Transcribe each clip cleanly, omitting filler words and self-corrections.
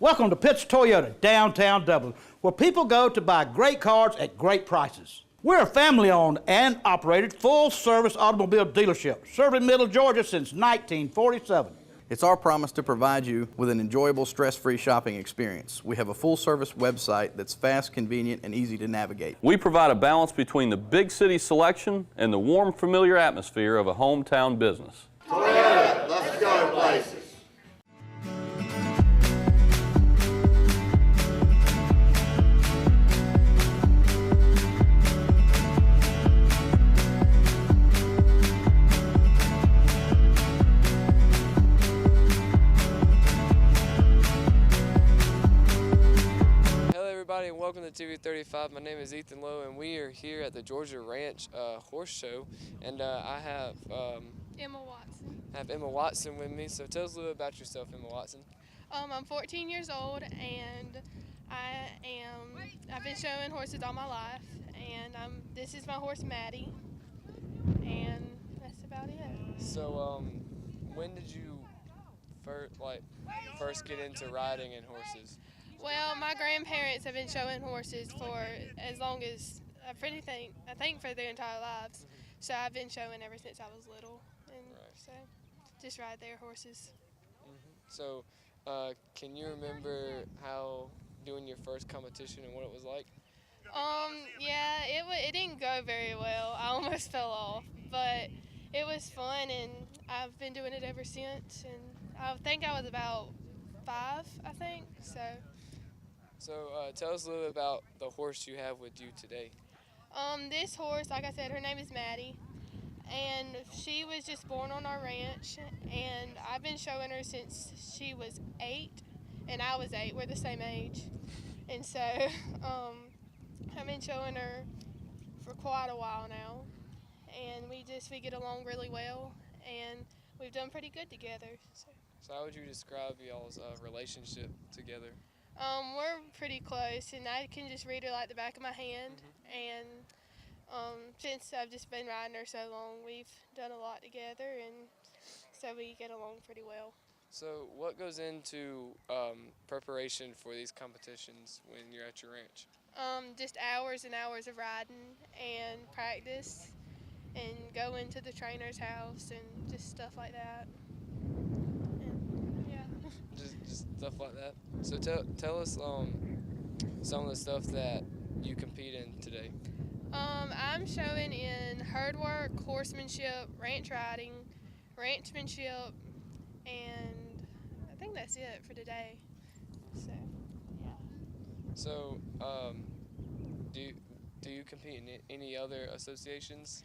Welcome to Pitts Toyota, downtown Dublin, where people go to buy great cars at great prices. We're a family-owned and operated full-service automobile dealership, serving Middle Georgia since 1947. It's our promise to provide you with an enjoyable, stress-free shopping experience. We have a full-service website that's fast, convenient, and easy to navigate. We provide a balance between the big city selection and the warm, familiar atmosphere of a hometown business. Toyota, let's go places. And welcome to TV35. My name is Ethan Lowe, and we are here at the Georgia Ranch Horse Show, and I have Emma Watson with me. So tell us a little bit about yourself, Emma Watson. I'm 14 years old, and I've been showing horses all my life, and this is my horse Maddie, and that's about it. So when did you first get into riding and horses? Well, my grandparents have been showing horses for as long as, I think for their entire lives. So I've been showing ever since I was little, and so just ride their horses. So can you remember how doing your first competition and what it was like? Yeah, it didn't go very well. I almost fell off, but it was fun, and I've been doing it ever since, and I think I was about 5, I think, so. So tell us a little bit about the horse you have with you today. This horse, like I said, her name is Maddie, and she was just born on our ranch, and I've been showing her since she was 8, and I was 8. We're the same age, and so I've been showing her for quite a while now, and we get along really well, and we've done pretty good together. So how would you describe y'all's relationship together? We're pretty close, and I can just read her like the back of my hand, and since I've just been riding her so long, we've done a lot together, and so we get along pretty well. So what goes into preparation for these competitions when you're at your ranch? Just hours and hours of riding and practice, and going to the trainer's house and just stuff like that. Just stuff like that. So tell us some of the stuff that you compete in today. I'm showing in herd work, horsemanship, ranch riding, ranchmanship, and I think that's it for today. So, yeah. So, do you compete in any other associations?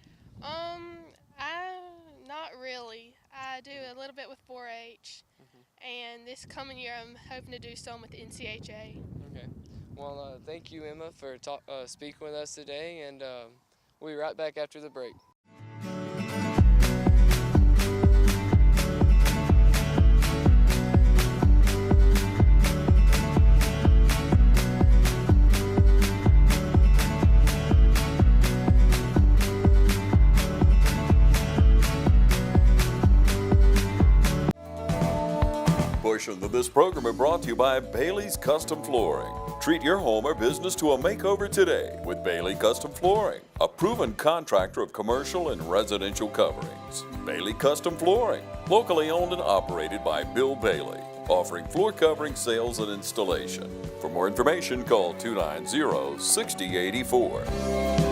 Not really. I do a little bit with 4-H, and this coming year I'm hoping to do some with the NCHA. Okay. Well, thank you, Emma, for speaking with us today, and we'll be right back after the break. Portion of this program are brought to you by Bailey's Custom Flooring. Treat your home or business to a makeover today with Bailey Custom Flooring, a proven contractor of commercial and residential coverings. Bailey Custom Flooring, locally owned and operated by Bill Bailey, offering floor covering sales and installation. For more information, call 290-6084.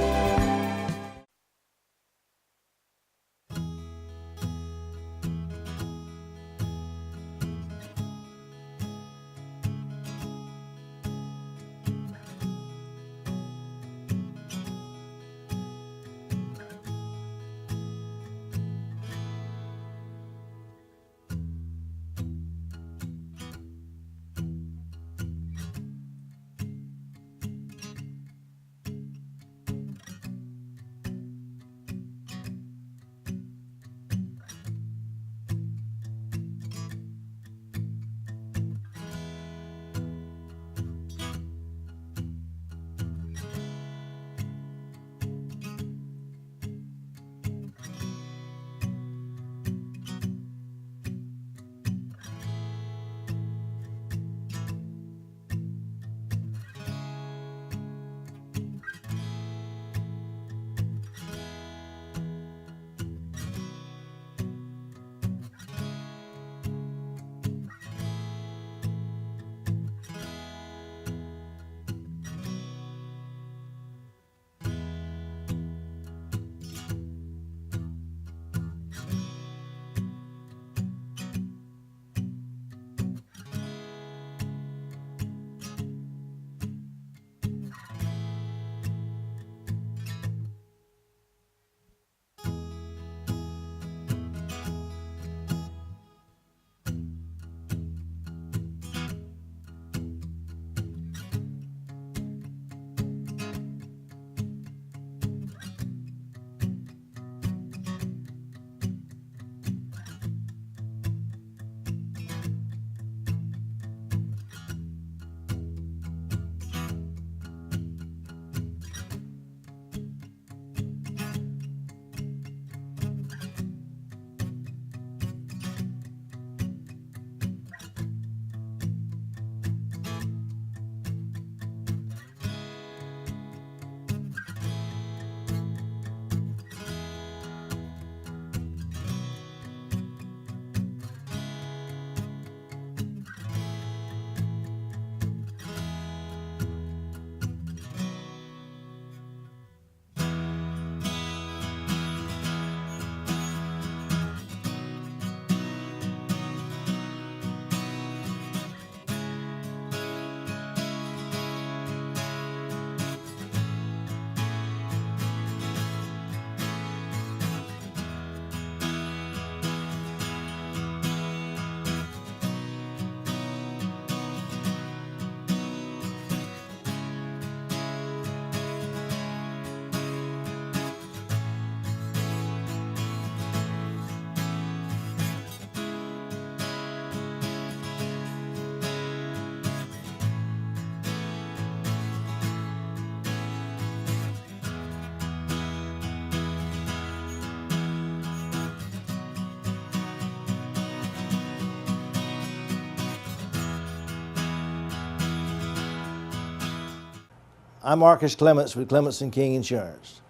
I'm Marcus Clements with Clements & King Insurance.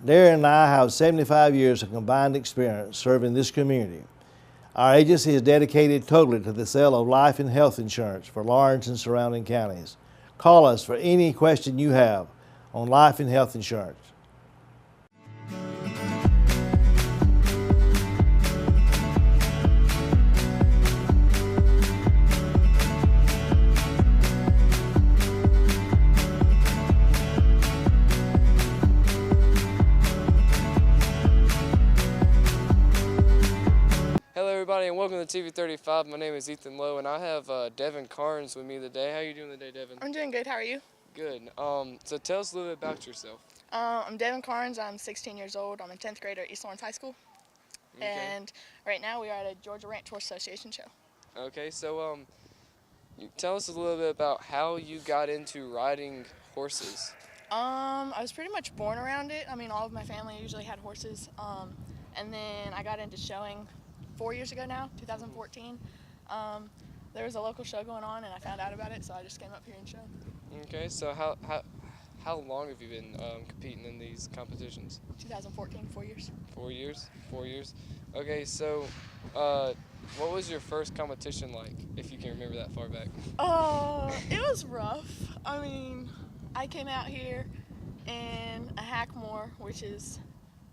Darren and I have 75 years of combined experience serving this community. Our agency is dedicated totally to the sale of life and health insurance for Lawrence and surrounding counties. Call us for any question you have on life and health insurance. Hello everybody and welcome to TV35. My name is Ethan Lowe and I have Devin Carnes with me today. How are you doing today, Devin? I'm doing good. How are you? Good. So tell us a little bit about yourself. I'm Devin Carnes. I'm 16 years old. I'm in 10th grade at East Lawrence High School. Okay. And right now we are at a Georgia Ranch Horse Association show. Okay, so tell us a little bit about how you got into riding horses. I was pretty much born around it. I mean, all of my family usually had horses. And then I got into showing 4 years ago now, 2014. There was a local show going on and I found out about it, so I just came up here and showed. Okay, so how long have you been competing in these competitions? 2014, 4 years. 4 years? 4 years. Okay, so what was your first competition like, if you can remember that far back? It was rough. I mean, I came out here in a hackmore, which is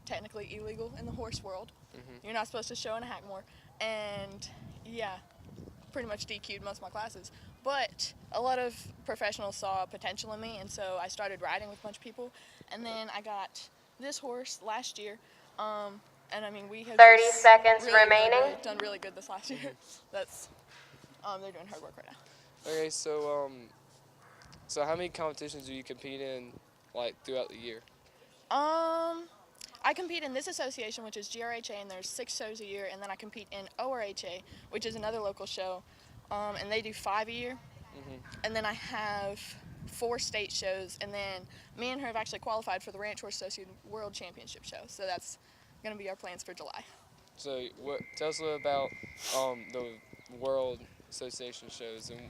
technically illegal in the horse world. Mm-hmm. You're not supposed to show in a hackmore. And yeah, pretty much DQ'd most of my classes. But a lot of professionals saw potential in me, and so I started riding with a bunch of people. And then I got this horse last year. And I mean, we have 30 seconds remaining. Done really good this last year. That's they're doing hard work right now. Okay, so so how many competitions do you compete in, like, throughout the year? I compete in this association, which is GRHA, and there's 6 shows a year, and then I compete in ORHA, which is another local show, and they do 5 a year. Mm-hmm. And then I have 4 state shows, and then me and her have actually qualified for the Ranch Horse Association World Championship show, so that's going to be our plans for July. So tell us a little about the World Association shows, and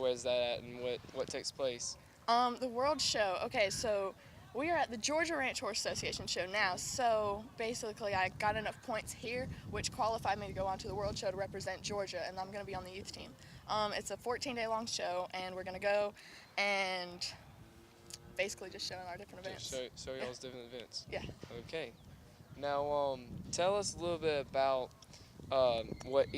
where is that at, and what takes place? The World Show, okay, so we are at the Georgia Ranch Horse Association show now, so basically I got enough points here, which qualified me to go on to the World Show to represent Georgia, and I'm going to be on the youth team. It's a 14-day long show, and we're going to go and basically just show in our different events. Show y'all's different events? Yeah. Okay. Now, tell us a little bit about what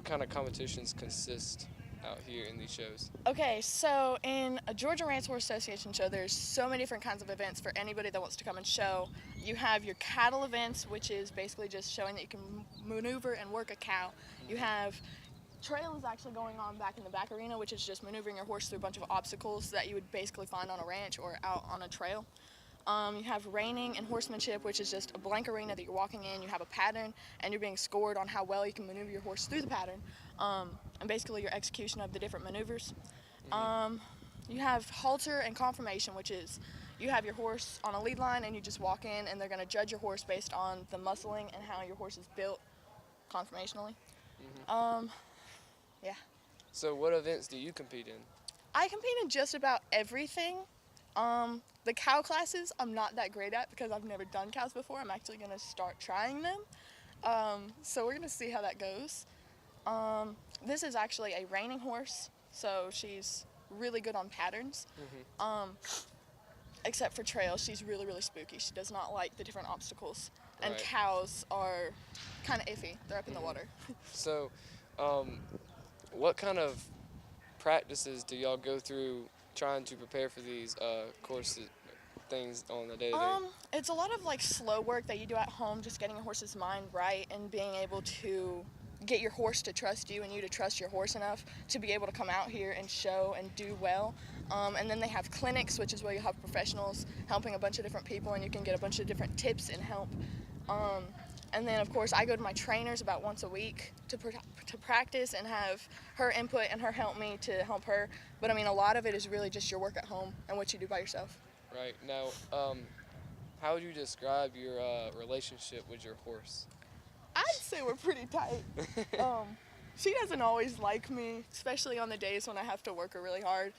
kind of competitions consist out here in these shows. Okay, so in a Georgia Ranch Horse Association show, there's so many different kinds of events for anybody that wants to come and show. You have your cattle events, which is basically just showing that you can maneuver and work a cow. You have trails actually going on back in the back arena, which is just maneuvering your horse through a bunch of obstacles that you would basically find on a ranch or out on a trail. You have reining and horsemanship, which is just a blank arena that you're walking in. You have a pattern, and you're being scored on how well you can maneuver your horse through the pattern, and basically your execution of the different maneuvers. You have halter and conformation, which is you have your horse on a lead line, and you just walk in, and they're going to judge your horse based on the muscling and how your horse is built conformationally. Yeah. So what events do you compete in? I compete in just about everything. The cow classes I'm not that great at because I've never done cows before. I'm actually going to start trying them. So we're going to see how that goes. This is actually a reining horse, so she's really good on patterns. Except for trails, she's really, really spooky. She does not like the different obstacles. And Right. cows are kind of iffy. They're up in the water. So, what kind of practices do y'all go through trying to prepare for these courses, things on a day-to-day? It's a lot of like slow work that you do at home, just getting your horse's mind right and being able to get your horse to trust you and you to trust your horse enough to be able to come out here and show and do well. And then they have clinics, which is where you have professionals helping a bunch of different people and you can get a bunch of different tips and help. And then, of course, I go to my trainers about once a week to practice and have her input and her help me to help her. But, I mean, a lot of it is really just your work at home and what you do by yourself. Right. Now, how would you describe your relationship with your horse? I'd say we're pretty tight. She doesn't always like me, especially on the days when I have to work her really hard.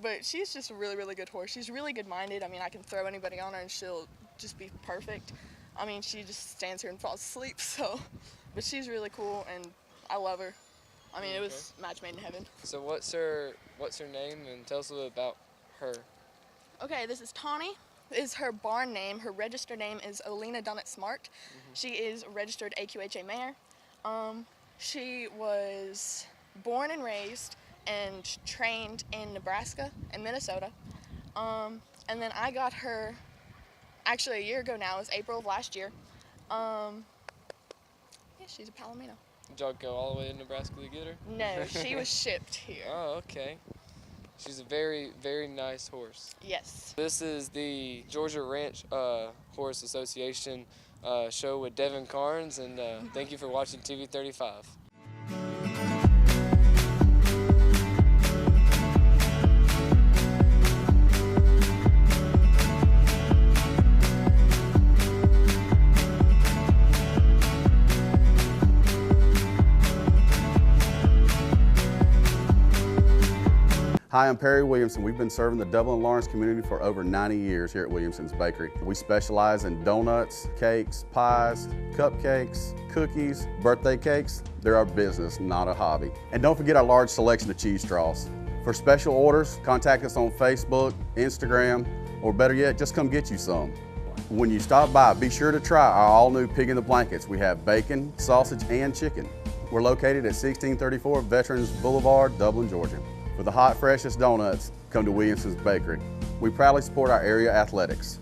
But she's just a really, really good horse. She's really good-minded. I mean, I can throw anybody on her and she'll just be perfect. I mean, she just stands here and falls asleep, so. But she's really cool, and I love her. I mean, it was match made in heaven. So what's her name, and tell us a little bit about her. Okay, this is Tawny. Is her barn name. Her registered name is Olena Dunnett Smart. She is a registered AQHA mare. She was born and raised and trained in Nebraska and Minnesota. And then I got her actually a year ago now. It was April of last year. Yeah, she's a Palomino. Did y'all go all the way to Nebraska to get her? No, she was shipped here. Oh, okay. She's a very, very nice horse. Yes. This is the Georgia Ranch Horse Association show with Devin Carnes, and thank you for watching TV 35. Hi, I'm Perry Williamson. We've been serving the Dublin Lawrence community for over 90 years here at Williamson's Bakery. We specialize in donuts, cakes, pies, cupcakes, cookies, birthday cakes. They're our business, not a hobby. And don't forget our large selection of cheese straws. For special orders, contact us on Facebook, Instagram, or better yet, just come get you some. When you stop by, be sure to try our all-new Pig in the Blankets. We have bacon, sausage, and chicken. We're located at 1634 Veterans Boulevard, Dublin, Georgia. For the hot, freshest donuts, come to Williamson's Bakery. We proudly support our area athletics.